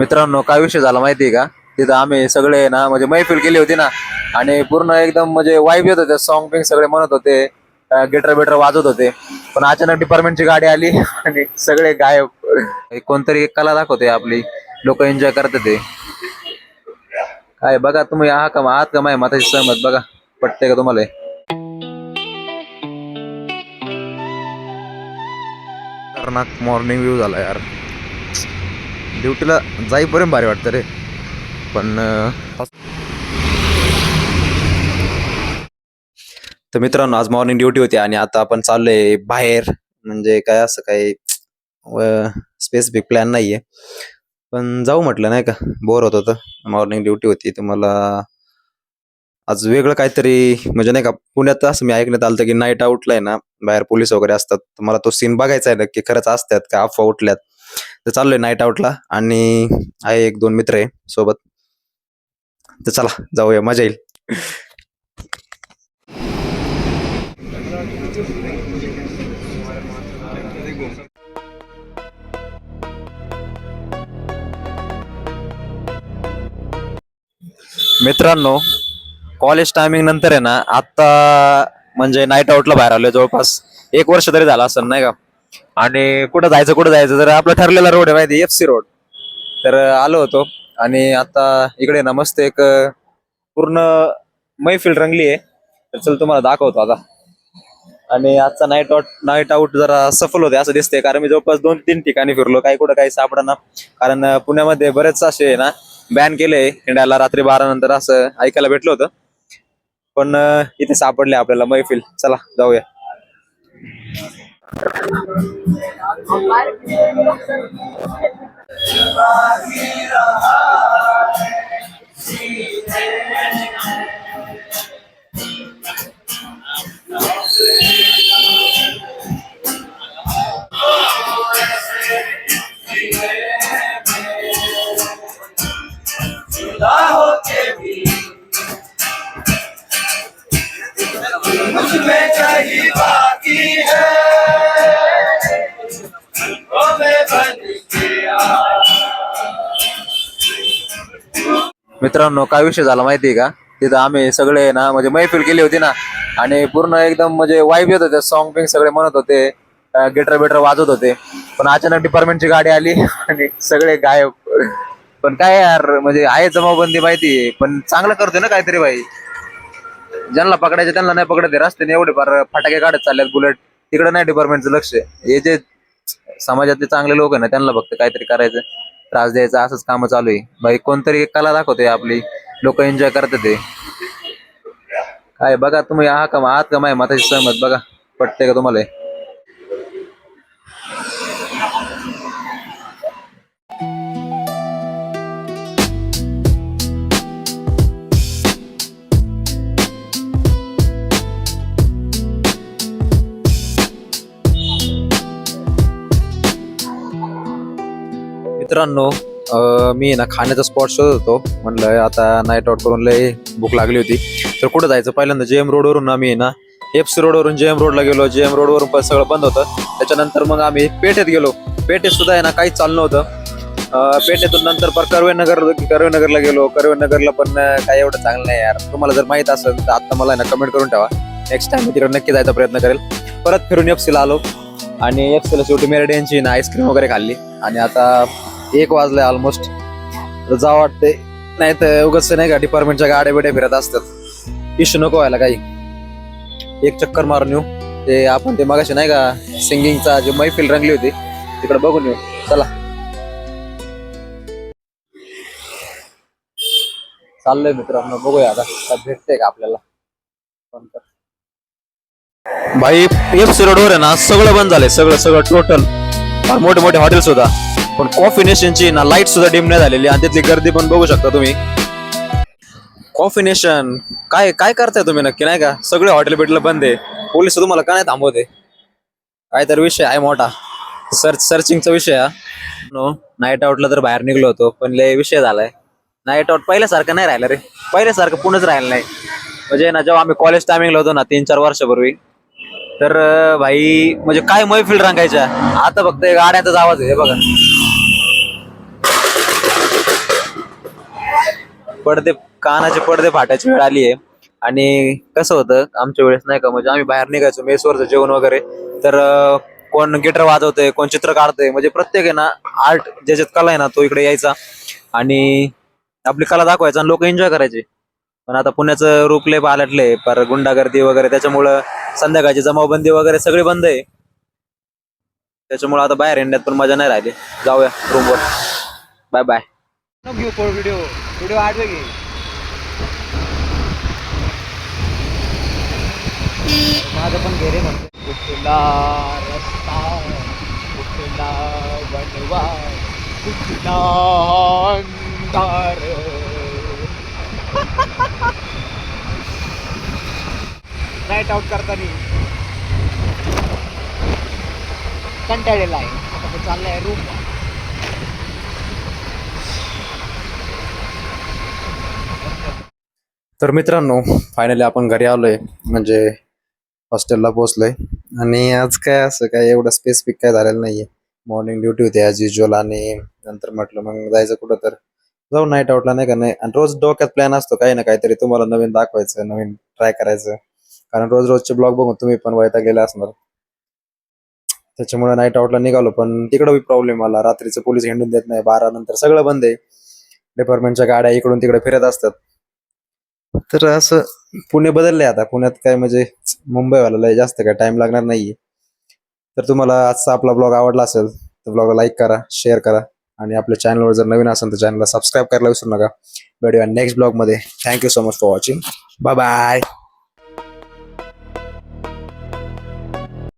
मित्रांनो काय विषय झाला माहितीये का? तिथं आम्ही सगळे ना म्हणजे मैफिल केली होती ना आणि पूर्ण एकदम म्हणजे वाईब येत होते, सॉन्ग बिंग सगळे म्हणत होते, गिटार बिटर वाजवत होते. पण अचानक डिपार्टमेंटची गाडी आली आणि सगळे गायब. कोणतरी एक कला दाखवते आपली, लोक एन्जॉय करतात ते. काय बघा तुम्ही, आहात का माय माताची सहमत? बघा पटते का तुम्हाला? खतरनाक मॉर्निंग व्ह्यू झाला यार. ड्युटीला जाईपर्यंत भारी वाटतं रे, पण तर मित्रांनो आज मॉर्निंग ड्युटी होती आणि आता आपण चाललोय बाहेर. म्हणजे काय असं काही स्पेसिफिक प्लॅन नाहीये, पण जाऊ म्हटलं नाही का, बोर होत होतं. मॉर्निंग ड्युटी होती तर मला आज वेगळं काहीतरी, म्हणजे नाही का, पुण्यात असं मी ऐकण्यात आलं की नाईट आउटला आहे ना बाहेर पोलीस वगैरे असतात. तर मला तो सीन बघायचा आहे नक्की खरंच असतात का अफवा उठल्यात. तर चाललोय नाईट आउटला आणि आहे एक दोन मित्र आहे सोबत. तर चला जाऊया, मजा येईल. मित्रांनो कॉलेज टायमिंग नंतर आहे ना आता म्हणजे नाईट आउटला बाहेर आलोय, जवळपास 1 वर्ष तरी झाला असेल नाही का. आणि कुठं जायचं तर आपला ठरलेला रोड आहे माहिती, FC रोड. तर आलो होतो आणि आता इकडे ना मस्त एक पूर्ण मैफिल रंगली आहे. तर चल तुम्हाला दाखवतो आता. आणि आजचा नाईट आउट जरा सफल होते असं दिसतंय, कारण मी जवळपास 2-3 ठिकाणी फिरलो, काही कुठं काही सापडना. कारण पुण्यामध्ये बरेच असे ना बॅन केले हिंडायला रात्री 12 नंतर, असं ऐकायला भेटलं होतं. पण इथे सापडले आपल्याला मैफिल. चला जाऊया. मित्रांनो काय विषय झाला माहितीये का? तिथं आम्ही सगळे ना म्हणजे मैफिल केली होती ना आणि पूर्ण एकदम म्हणजे वाईब येत होते, सॉन्ग बिंग सगळे म्हणत होते, गिटार बिटर वाजवत होते. पण अचानक डिपार्टमेंटची गाडी आली आणि सगळे गायब. पण काय यार, म्हणजे आहे जमावबंदी माहिती, पण चांगलं करतोय ना काहीतरी भाई. ज्यांना पकडायचे त्यांना नाही पकडत, रस्त्याने एवढे फार फटाके काढत चालल्यात बुलेट. तिकडे नाही डिपार्टमेंटचं लक्ष. हे जे समाजातले चांगले लोक आहे ना त्यांना फक्त काहीतरी करायचं, त्रास द्यायचा, असंच काम चालू आहे भाई. कोणतरी एक कला दाखवते आपली, लोक एन्जॉय करतात ते. काय बघा तुम्ही, आहात का माय माताची सहमत? बघा पटते का तुम्हाला? मित्रांनो मी ना खाण्याचा स्पॉट शोधत होतो. म्हणलं आता नाईट आउट करून लय भूक लागली होती, तर कुठं जायचं? पहिल्यांदा JM रोडवरून आम्ही ना FC रोडवरून JM रोडला गेलो. JM रोडवरून पण सगळं बंद होतं. त्याच्यानंतर मग आम्ही पेठेत गेलो. पेठेत सुद्धा आहे ना काहीच चालू नव्हतं. पेठेतून नंतर पर कर्वेनगरला गेलो. कर्वेनगरला पण काही एवढं चांगलं नाही यार. तुम्हाला जर माहित असेल तर आता मला ना कमेंट करून ठेवा, नेक्स्ट टाइम मी तिकडे नक्की जायचा प्रयत्न करेल. परत फिरून FC ला आलो आणि FC ला शेवटी मेरडियनची ना आईस्क्रीम वगैरे खाल्ली. आणि आता 1 वाजलाय ऑलमोस्ट. जावं वाटते, नाही तर उगाच नाही का डिपार्टमेंटच्या गाड्या बिड्या फिरत असतात, इश्यू नको व्हायला काही. एक चक्कर मारून येऊ. ते आपण ते मगाशी नाही का सिंगिंगचा जे मैफिल रंगली होती तिकडे बघून येऊ. चला चाललोय मित्रांनो, बघूया आता भेटते का आपल्याला. भाई FC रोडवर आहे ना सगळं बंद झालंय, सगळं टोटल. फार मोठे मोठे हॉटेल्स होता, पण कॉफी नेशनची ना लाईट सुद्धा डिम नाही झालेली आणि तिथली गर्दी पण बघू शकता तुम्ही. कॉफी नेशन काय काय करताय तुम्ही नक्की नाही का? सगळे हॉटेल बिटल बंद आहे. पोलीस तुम्हाला का नाही थांबवते? काहीतरी विषय आहे मोठा, सर्चिंगचा विषय हा. नो नाईट आउटला तर बाहेर निघलो होतो, पण लय विषय झालाय. नाईट आउट पहिल्यासारखं नाही राहिलं रे, पहिल्यासारखं पुणेच राहिलं नाही. म्हणजे ना जेव्हा आम्ही कॉलेज टायमिंगला होतो ना 3-4 वर्षापूर्वी, तर भाई म्हणजे काय मैफिल रंगायच्या. आता फक्त गाड्याचाच आवाज आहे बघा. पडदे कानाचे पडदे फाटायची वेळ आली आहे. आणि कसं होतं आमच्या वेळेस नाही का, म्हणजे आम्ही बाहेर निघायचो मेसवरचं जेवण वगैरे, तर कोण गिटार वाजवतंय, कोण चित्र काढतंय, म्हणजे प्रत्येक आहे ना आर्ट ज्याच्यात कला आहे ना तो इकडे यायचा आणि आपली कला दाखवायचा आणि लोक एन्जॉय करायचे. पण आता पुण्याचं रूप लय पालटलंय, पर गुंडागर्दी वगैरे त्याच्यामुळं संध्याकाळची जमावबंदी वगैरे सगळी बंद आहे. त्याच्यामुळे आता बाहेर येण्यात पण मजा नाही राहिली. जाऊया रूमवर. Bye bye. घेऊ व्हिडिओ व्हिडिओ आठवे घे. माझं पण घेरे म्हणते कुठला रस्ता कुठला बनवा कुठला अंधार. नाईट आउट करताना कंटाळलेला आहे. आता तो चाललाय रूम. तर मित्रांनो, फायनली आपण घरी आलोय, म्हणजे हॉस्टेलला पोहोचलोय. आणि आज काय असं काय एवढं स्पेसिफिक काय झालेलं नाहीये. मॉर्निंग ड्युटी होती ॲज युजल, आणि नंतर म्हटलं मग जायचं कुठं तर जाऊ नाईट आउटला, नाही का. नाही, आणि रोज डोक्यात प्लॅन असतो काही ना काहीतरी तुम्हाला नवीन दाखवायचं, नवीन ट्राय करायचं. कारण रोज रोजचे ब्लॉग बघून तुम्ही पण वैतागलेले असणार. त्याच्यामुळे नाईट आउटला निघालो, पण तिकडं बी प्रॉब्लेम आला. रात्रीचं पोलीस हिंडून देत नाही, 12 नंतर सगळं बंद आहे. डिपार्टमेंटच्या गाड्या इकडून तिकडे फिरत असतात. तर असं पुणे बदललंय आता. पुण्यात काय म्हणजे मुंबईवाल्याला लय जास्त काय टाइम लागणार नाहीये. तर तुम्हाला आजचा आपला ब्लॉग आवडला असेल तर ब्लॉगला लाईक करा, शेअर करा, आणि आपल्या चॅनलवर जर नवीन असेल तर चॅनलला सबस्क्राईब करायला विसरू नका. भेटूया नेक्स्ट ब्लॉगमध्ये. Thank you so much for watching. Bye bye.